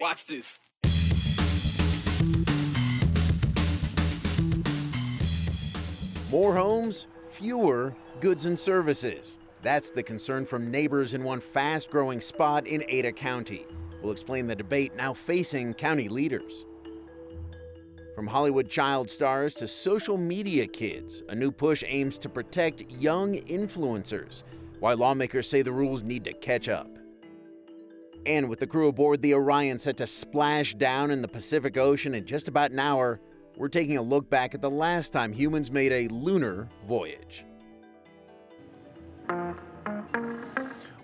Watch this. More homes, fewer goods and services. That's the concern from neighbors in one fast-growing spot in Ada County. We'll explain the debate now facing county leaders. From Hollywood child stars to social media kids, a new push aims to protect young influencers, while lawmakers say the rules need to catch up. And with the crew aboard the Orion set to splash down in the Pacific Ocean in just about an hour, we're taking a look back at the last time humans made a lunar voyage.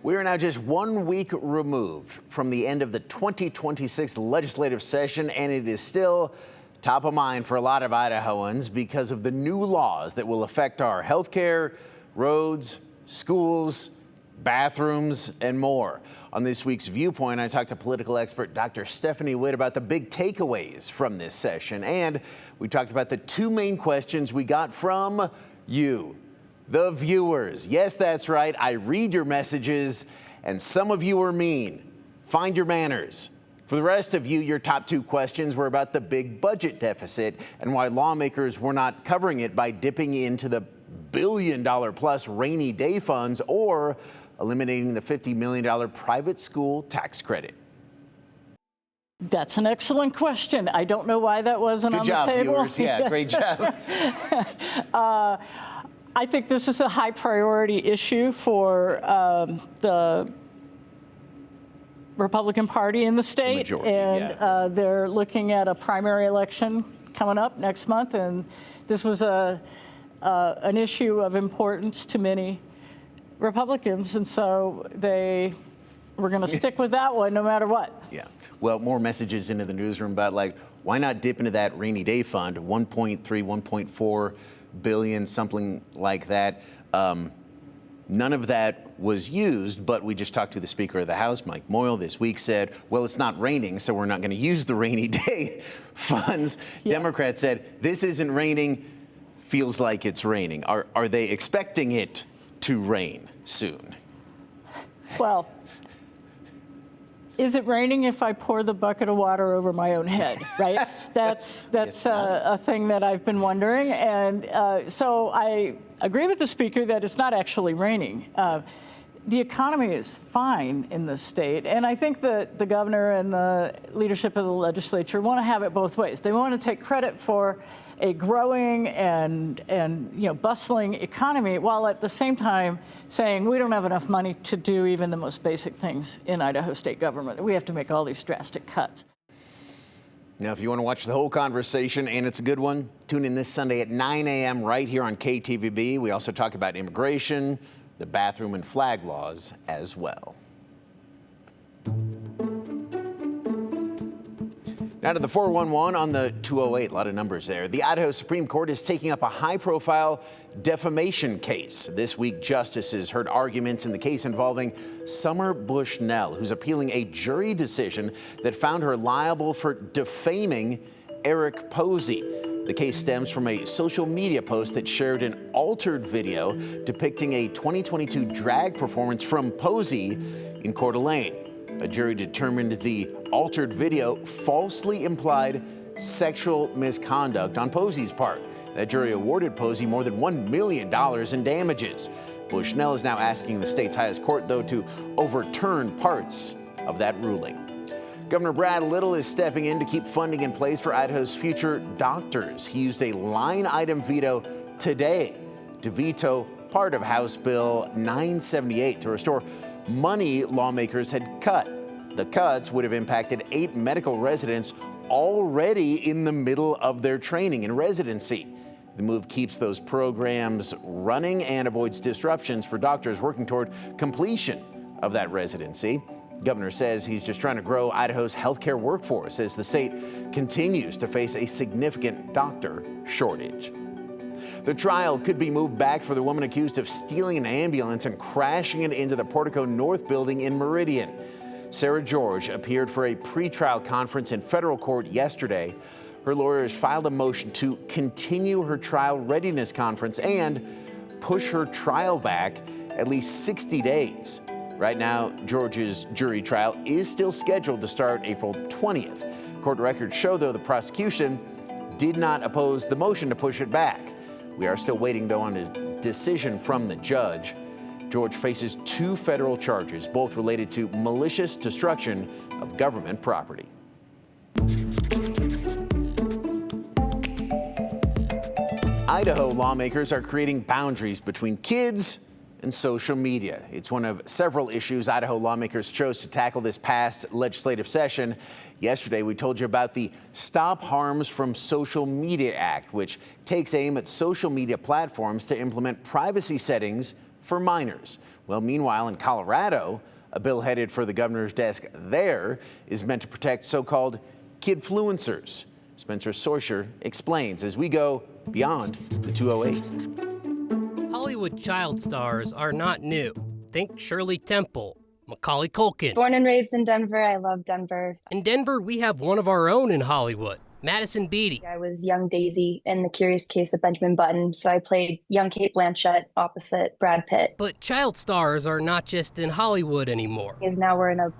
We are now just 1 week removed from the end of the 2026 legislative session, and it is still top of mind for a lot of Idahoans because of the new laws that will affect our healthcare, roads, schools, bathrooms, and more. On this week's Viewpoint, I talked to political expert Dr. Stephanie Witt about the big takeaways from this session, and we talked about the two main questions we got from you, the viewers. Yes, that's right. I read your messages, and some of you are mean. Find your manners. For the rest of you, your top two questions were about the big budget deficit and why lawmakers were not covering it by dipping into the billion-dollar-plus rainy day funds or eliminating the $50 million private school tax credit. That's an excellent question. I don't know why that wasn't on the table. Good job, viewers. Yeah, great job. I think this is a high priority issue for the Republican Party in the state. Majority, and they're looking at a primary election coming up next month, and this was an issue of importance to many Republicans, and so we're going to stick with that one no matter what. Yeah. Well, more messages into the newsroom about, like, why not dip into that rainy day fund, 1.3, 1.4 billion, something like that. None of that was used, but we just talked to the Speaker of the House, Mike Moyle, this week, said, well, it's not raining, so we're not going to use the rainy day funds. Yeah. Democrats said, this isn't raining, feels like it's raining. Are they expecting it to rain soon? Well, is it raining if I pour the bucket of water over my own head, right? That's a thing that I've been wondering. And so I agree with the Speaker that it's not actually raining. The economy is fine in this state, and I think that the governor and the leadership of the legislature want to have it both ways. They want to take credit for a growing and bustling economy, while at the same time saying we don't have enough money to do even the most basic things in Idaho state government. We have to make all these drastic cuts. Now, if you want to watch the whole conversation, and it's a good one, tune in this Sunday at 9 a.m. right here on KTVB. We also talk about immigration, the bathroom and flag laws as well. Now to the 411 on the 208, a lot of numbers there. The Idaho Supreme Court is taking up a high-profile defamation case. This week, justices heard arguments in the case involving Summer Bushnell, who's appealing a jury decision that found her liable for defaming Eric Posey. The case stems from a social media post that shared an altered video depicting a 2022 drag performance from Posey in Coeur d'Alene. A jury determined the altered video falsely implied sexual misconduct on Posey's part. That jury awarded Posey more than $1 million in damages. Bushnell is now asking the state's highest court, though, to overturn parts of that ruling. Governor Brad Little is stepping in to keep funding in place for Idaho's future doctors. He used a line item veto today to veto part of House Bill 978 to restore money lawmakers had cut. The cuts would have impacted 8 medical residents already in the middle of their training and residency. The move keeps those programs running and avoids disruptions for doctors working toward completion of that residency. The governor says he's just trying to grow Idaho's healthcare workforce as the state continues to face a significant doctor shortage. The trial could be moved back for the woman accused of stealing an ambulance and crashing it into the Portico North building in Meridian. Sarah George appeared for a pretrial conference in federal court yesterday. Her lawyers filed a motion to continue her trial readiness conference and push her trial back at least 60 days. Right now, Georgia's jury trial is still scheduled to start April 20th. Court records show, though, the prosecution did not oppose the motion to push it back. We are still waiting, though, on a decision from the judge. George faces 2 federal charges, both related to malicious destruction of government property. Idaho lawmakers are creating boundaries between kids and social media. It's one of several issues Idaho lawmakers chose to tackle this past legislative session. Yesterday, we told you about the Stop Harms from Social Media Act, which takes aim at social media platforms to implement privacy settings for minors. Well, meanwhile, in Colorado, a bill headed for the governor's desk there is meant to protect so-called kidfluencers. Spencer Sorsher explains as we go beyond the 208. Hollywood child stars are not new. Think Shirley Temple, Macaulay Culkin. Born and raised in Denver, I love Denver. In Denver, we have one of our own in Hollywood, Madison Beatty. I was young Daisy in The Curious Case of Benjamin Button, so I played young Cate Blanchett opposite Brad Pitt. But child stars are not just in Hollywood anymore. Now we're in a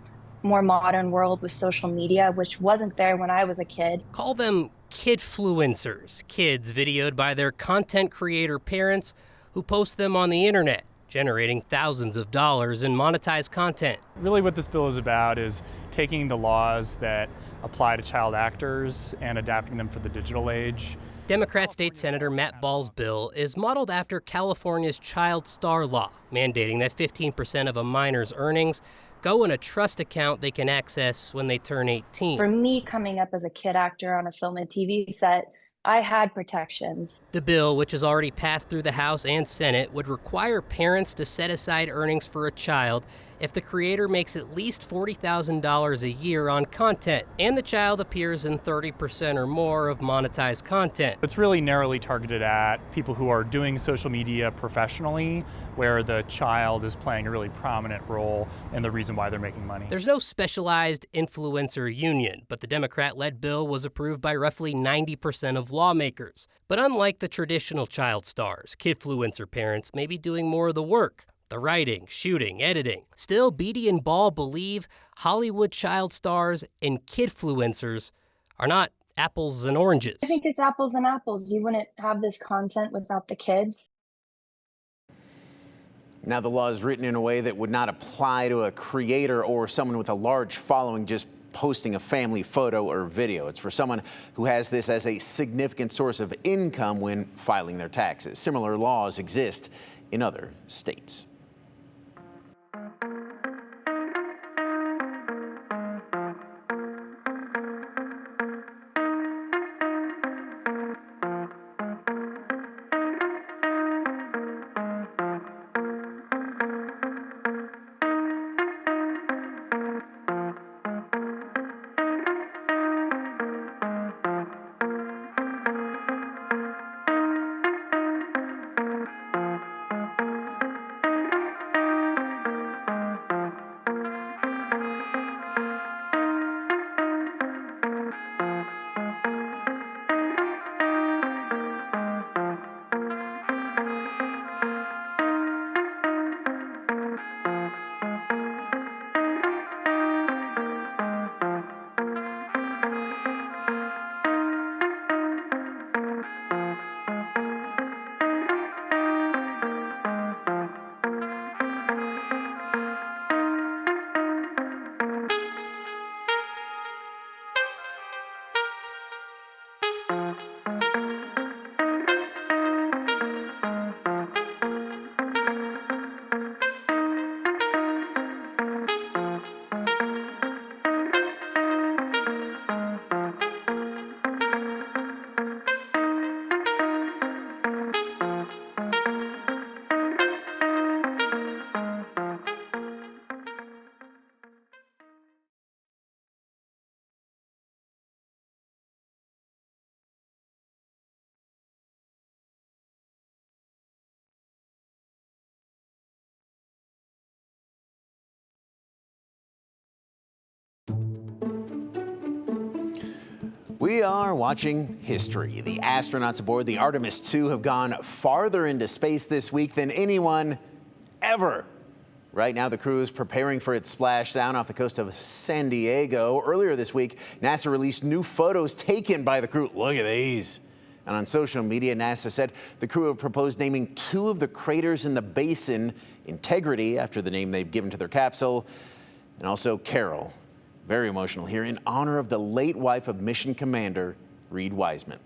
more modern world with social media, which wasn't there when I was a kid. Call them kidfluencers, kids videoed by their content creator parents who post them on the internet, generating thousands of dollars in monetized content. Really what this bill is about is taking the laws that apply to child actors and adapting them for the digital age. Democrat State Senator Matt Ball's bill is modeled after California's child star law, mandating that 15% of a minor's earnings go in a trust account they can access when they turn 18. For me, coming up as a kid actor on a film and TV set, I had protections. The bill, which has already passed through the House and Senate, would require parents to set aside earnings for a child if the creator makes at least $40,000 a year on content and the child appears in 30% or more of monetized content. It's really narrowly targeted at people who are doing social media professionally, where the child is playing a really prominent role in the reason why they're making money. There's no specialized influencer union, but the Democrat-led bill was approved by roughly 90% of lawmakers. But unlike the traditional child stars, kidfluencer parents may be doing more of the work. The writing, shooting, editing. Still, Beatty and Ball believe Hollywood child stars and kidfluencers are not apples and oranges. I think it's apples and apples. You wouldn't have this content without the kids. Now, the law is written in a way that would not apply to a creator or someone with a large following just posting a family photo or video. It's for someone who has this as a significant source of income when filing their taxes. Similar laws exist in other states. We are watching history. The astronauts aboard the Artemis II have gone farther into space this week than anyone ever. Right now, the crew is preparing for its splashdown off the coast of San Diego. Earlier this week, NASA released new photos taken by the crew. Look at these. And on social media, NASA said the crew have proposed naming 2 of the craters in the basin Integrity, after the name they've given to their capsule, and also Carol, very emotional here, in honor of the late wife of mission commander Reed Wiseman.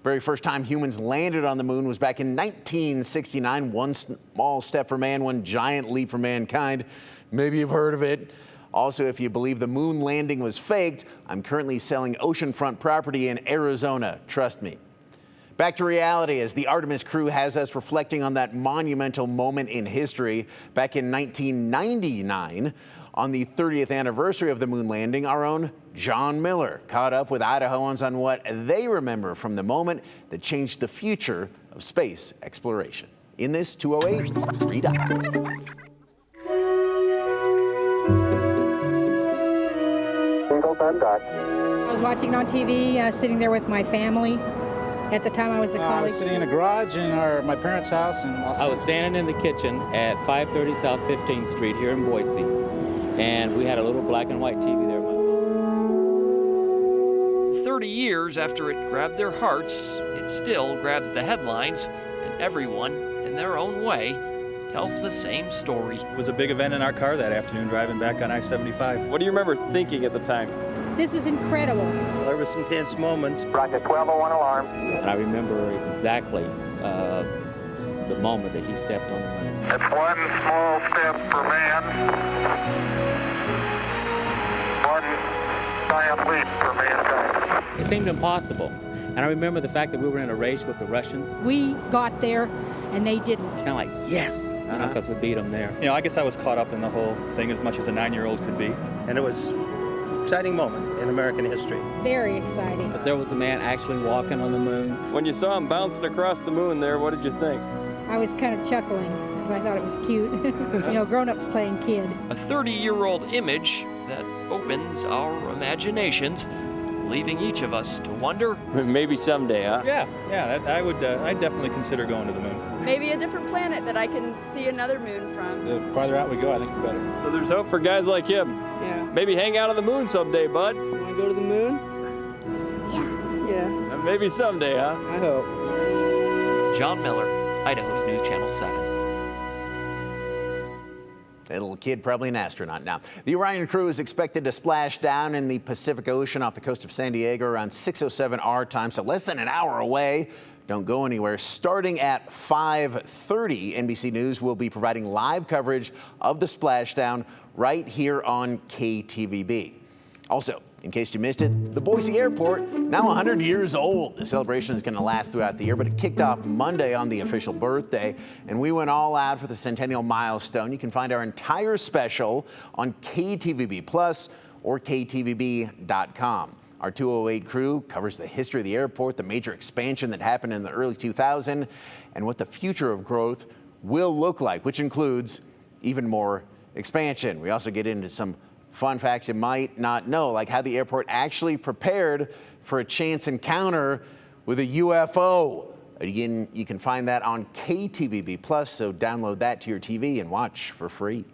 Very first time humans landed on the moon was back in 1969. One small step for man, one giant leap for mankind. Maybe you've heard of it. Also, if you believe the moon landing was faked, I'm currently selling oceanfront property in Arizona. Trust me. Back to reality as the Artemis crew has us reflecting on that monumental moment in history. Back in 1999, on the 30th anniversary of the moon landing, our own John Miller caught up with Idahoans on what they remember from the moment that changed the future of space exploration. In this 208 Read Up. I was watching it on TV, sitting there with my family. At the time, I was a college I was sitting in a garage in my parents' house in Los Angeles. I was standing in the kitchen at 530 South 15th Street here in Boise, and we had a little black and white TV there. 30 years after it grabbed their hearts, it still grabs the headlines, and everyone, in their own way, tells the same story. It was a big event in our car that afternoon driving back on I-75. What do you remember thinking at the time? This is incredible. There were some tense moments. Rocket 1201 alarm. And I remember exactly the moment that he stepped on the moon. It's one small step for man, one giant leap for mankind. It seemed impossible. And I remember the fact that we were in a race with the Russians. We got there, and they didn't. Kind of like, yes, because we beat them there. You know, I guess I was caught up in the whole thing as much as a 9-year-old could be. And it was an exciting moment in American history. Very exciting. But there was a man actually walking on the moon. When you saw him bouncing across the moon there, what did you think? I was kind of chuckling because I thought it was cute. You know, grown-ups playing kid. A 30-year-old image that opens our imaginations, leaving each of us to wonder. Maybe someday, huh? Yeah, I'd definitely consider going to the moon. Maybe a different planet that I can see another moon from. The farther out we go, I think the better. So there's hope for guys like him. Yeah. Maybe hang out on the moon someday, bud. You want to go to the moon? Yeah. Maybe someday, huh? I hope. John Miller, Idaho's News Channel 7. That little kid, probably an astronaut now. The Orion crew is expected to splash down in the Pacific Ocean off the coast of San Diego around 6:07 our time, so less than an hour away. Don't go anywhere. Starting at 5:30, NBC News will be providing live coverage of the splashdown right here on KTVB. Also, in case you missed it, the Boise Airport, now 100 years old. The celebration is going to last throughout the year, but it kicked off Monday on the official birthday, and we went all out for the centennial milestone. You can find our entire special on KTVB Plus or KTVB.com. Our 208 crew covers the history of the airport, the major expansion that happened in the early 2000s, and what the future of growth will look like, which includes even more expansion. We also get into some fun facts you might not know, like how the airport actually prepared for a chance encounter with a UFO. Again, you can find that on KTVB Plus, so download that to your TV and watch for free.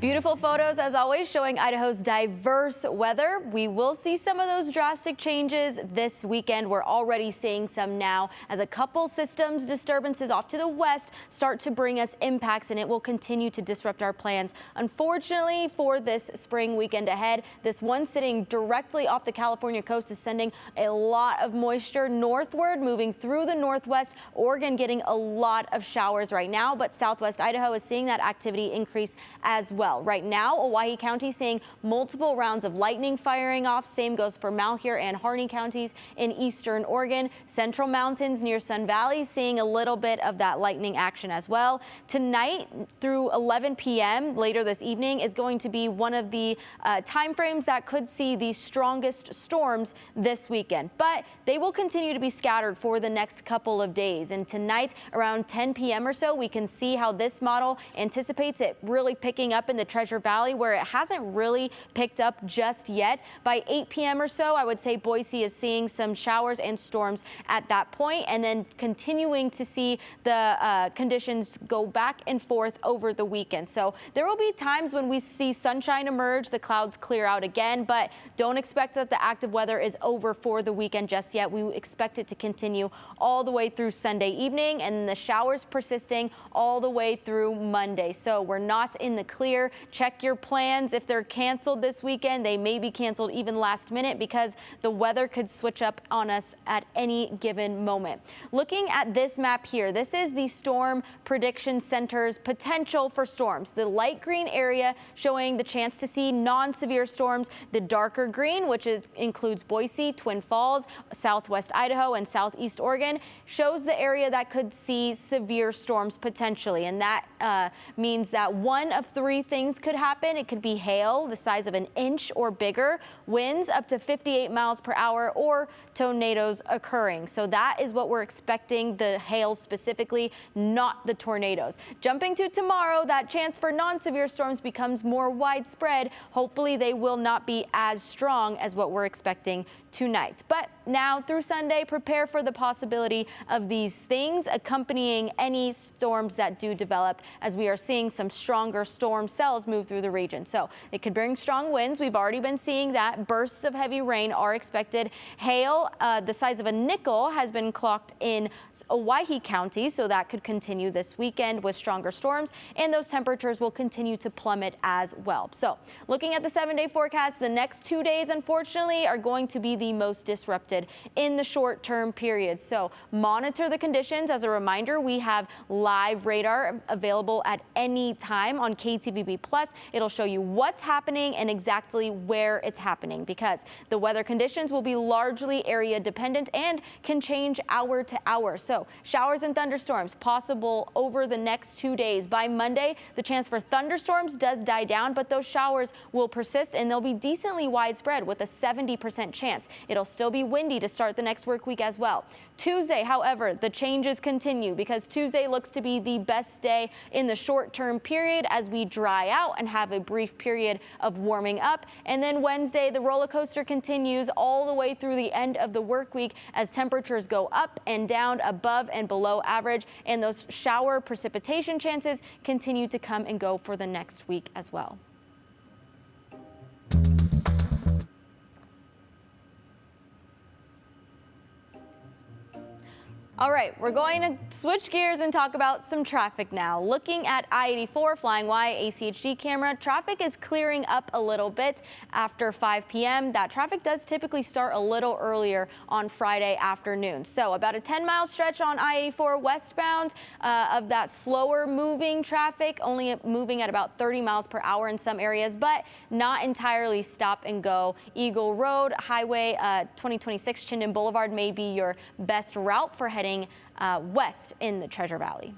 Beautiful photos, as always, showing Idaho's diverse weather. We will see some of those drastic changes this weekend. We're already seeing some now as a couple systems disturbances off to the west start to bring us impacts, and it will continue to disrupt our plans. Unfortunately, for this spring weekend ahead, this one sitting directly off the California coast is sending a lot of moisture northward, moving through the northwest. Oregon getting a lot of showers right now, but southwest Idaho is seeing that activity increase as well. Right now, Owyhee County seeing multiple rounds of lightning firing off. Same goes for Malheur and Harney counties in eastern Oregon. Central Mountains near Sun Valley seeing a little bit of that lightning action as well. Tonight through 11 p.m. later this evening is going to be one of the time frames that could see the strongest storms this weekend. But they will continue to be scattered for the next couple of days. And tonight around 10 p.m. or so, we can see how this model anticipates it really picking up in the Treasure Valley, where it hasn't really picked up just yet. By 8 p.m. or so, I would say Boise is seeing some showers and storms at that point, and then continuing to see the conditions go back and forth over the weekend. So there will be times when we see sunshine emerge, the clouds clear out again, but don't expect that the active weather is over for the weekend just yet. We expect it to continue all the way through Sunday evening, and the showers persisting all the way through Monday. So we're not in the clear. Check your plans. If they're canceled this weekend, they may be canceled even last minute because the weather could switch up on us at any given moment. Looking at this map here, this is the Storm Prediction Center's potential for storms. The light green area showing the chance to see non-severe storms. The darker green, which includes Boise, Twin Falls, southwest Idaho, and southeast Oregon, shows the area that could see severe storms potentially. And that means that one of three things could happen. It could be hail the size of an inch or bigger, winds up to 58 miles per hour, or tornadoes occurring. So that is what we're expecting, the hail specifically, not the tornadoes. Jumping to tomorrow, that chance for non-severe storms becomes more widespread. Hopefully they will not be as strong as what we're expecting tonight. But now through Sunday, prepare for the possibility of these things accompanying any storms that do develop, as we are seeing some stronger storm cells move through the region. So it could bring strong winds. We've already been seeing that. Bursts of heavy rain are expected. Hail the size of a nickel has been clocked in Owyhee County, so that could continue this weekend with stronger storms, and those temperatures will continue to plummet as well. So looking at the 7-day forecast, the next 2 days, unfortunately, are going to be the most disrupted in the short-term period. So monitor the conditions. As a reminder, we have live radar available at any time on KTVB Plus. It'll show you what's happening and exactly where it's happening, because the weather conditions will be largely area dependent and can change hour to hour. So showers and thunderstorms possible over the next 2 days. By Monday, the chance for thunderstorms does die down, but those showers will persist and they'll be decently widespread with a 70% chance. It'll still be windy to start the next work week as well. Tuesday, however, the changes continue, because Tuesday looks to be the best day in the short-term period as we dry out and have a brief period of warming up. And then Wednesday, the roller coaster continues all the way through the end of the work week as temperatures go up and down, above and below average, and those shower precipitation chances continue to come and go for the next week as well. All right, we're going to switch gears and talk about some traffic now. Looking at I-84 Flying Y ACHD camera, traffic is clearing up a little bit after 5 p.m. That traffic does typically start a little earlier on Friday afternoon. So about a 10-mile stretch on I-84 westbound of that slower moving traffic, only moving at about 30 miles per hour in some areas, but not entirely stop and go. Eagle Road, Highway 2026 Chinden Boulevard may be your best route for heading west in the Treasure Valley.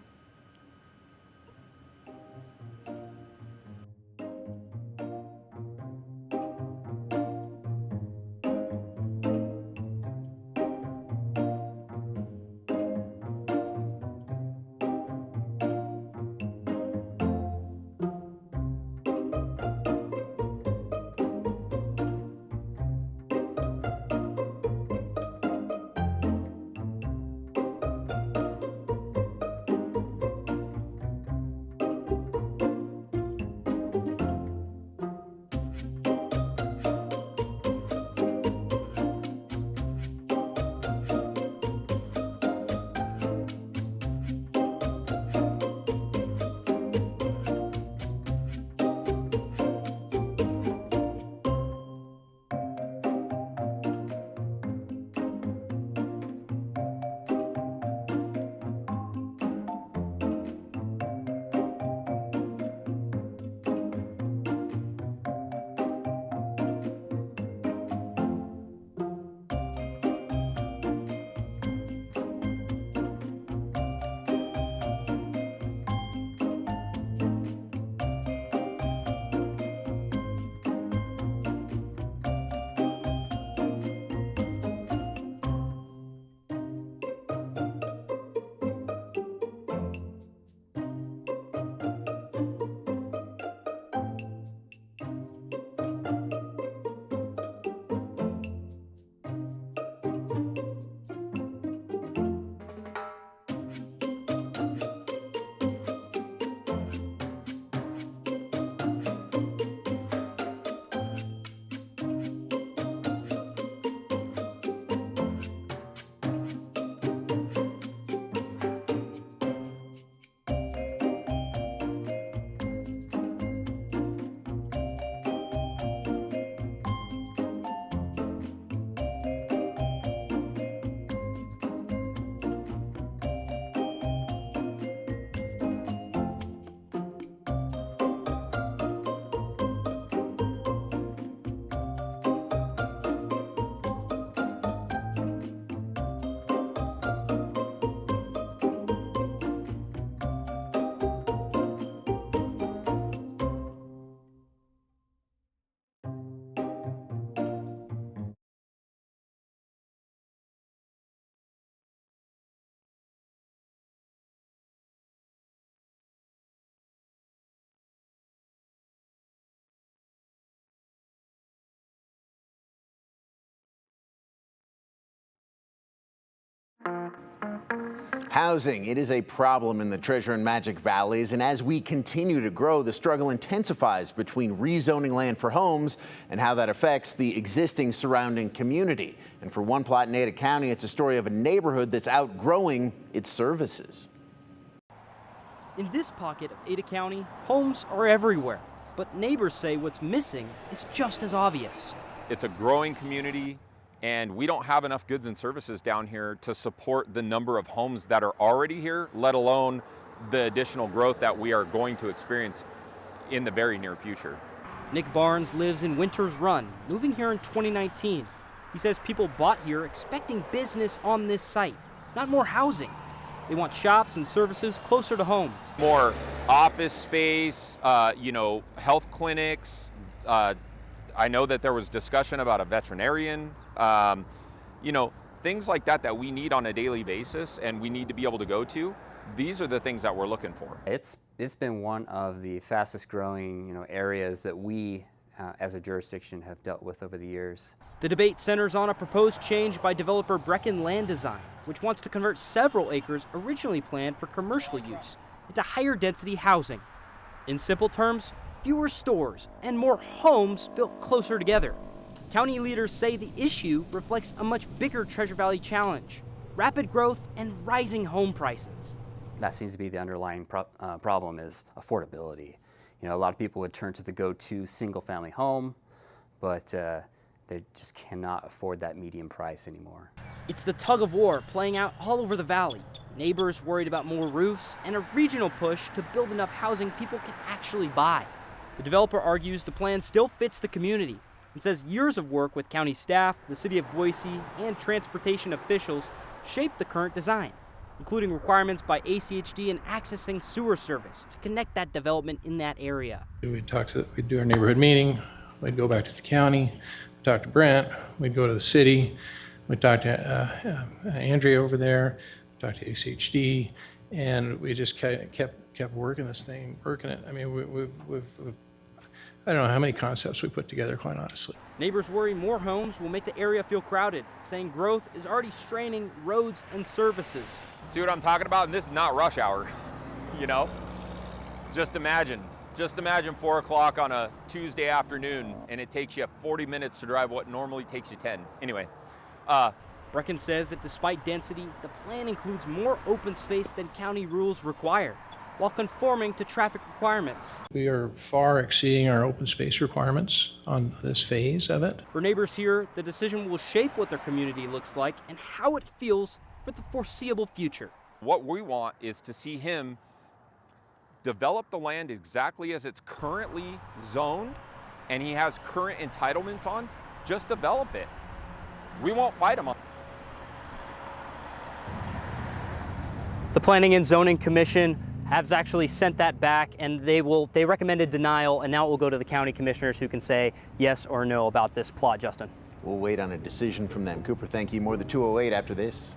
Housing, it is a problem in the Treasure and Magic Valleys, and as we continue to grow, the struggle intensifies between rezoning land for homes and how that affects the existing surrounding community. And for one plot in Ada County, it's a story of a neighborhood that's outgrowing its services. In this pocket of Ada County, homes are everywhere, but neighbors say what's missing is just as obvious. It's a growing community, and we don't have enough goods and services down here to support the number of homes that are already here, let alone the additional growth that we are going to experience in the very near future. Nick Barnes lives in Winter's Run, moving here in 2019. He says people bought here expecting business on this site, not more housing. They want shops and services closer to home. More office space, health clinics. I know that there was discussion about a veterinarian. Things like that we need on a daily basis and we need to be able to go to. These are the things that we're looking for. It's been one of the fastest growing areas that we as a jurisdiction have dealt with over the years. The debate centers on a proposed change by developer Brecken Land Design, which wants to convert several acres originally planned for commercial use into higher density housing. In simple terms, fewer stores and more homes built closer together. County leaders say the issue reflects a much bigger Treasure Valley challenge: rapid growth and rising home prices. That seems to be the underlying problem is affordability. A lot of people would turn to the go-to single-family home, but they just cannot afford that median price anymore. It's the tug of war playing out all over the valley. Neighbors worried about more roofs and a regional push to build enough housing people can actually buy. The developer argues the plan still fits the community and says years of work with county staff, the city of Boise, and transportation officials shaped the current design, including requirements by ACHD and accessing sewer service to connect that development in that area. We'd do our neighborhood meeting, we'd go back to the county, talk to Brent, we'd go to the city, we'd talk to Andrea over there, talk to ACHD, and we just kept working this thing, working it. I mean, we've I don't know how many concepts we put together, quite honestly. Neighbors worry more homes will make the area feel crowded, saying growth is already straining roads and services. See what I'm talking about? And this is not rush hour, Just imagine 4 o'clock on a Tuesday afternoon, and it takes you 40 minutes to drive what normally takes you 10. Anyway. Brecken says that despite density, the plan includes more open space than county rules require, while conforming to traffic requirements. We are far exceeding our open space requirements on this phase of it. For neighbors here, the decision will shape what their community looks like and how it feels for the foreseeable future. What we want is to see him develop the land exactly as it's currently zoned and he has current entitlements on. Just develop it. We won't fight him on. The Planning and Zoning Commission has actually sent that back, and they recommended denial, and now it will go to the county commissioners who can say yes or no about this plot, Justin. We'll wait on a decision from them. Cooper, thank you. More of the 208 after this.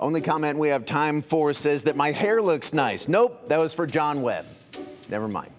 Only comment we have time for says that my hair looks nice. Nope, that was for John Webb. Never mind.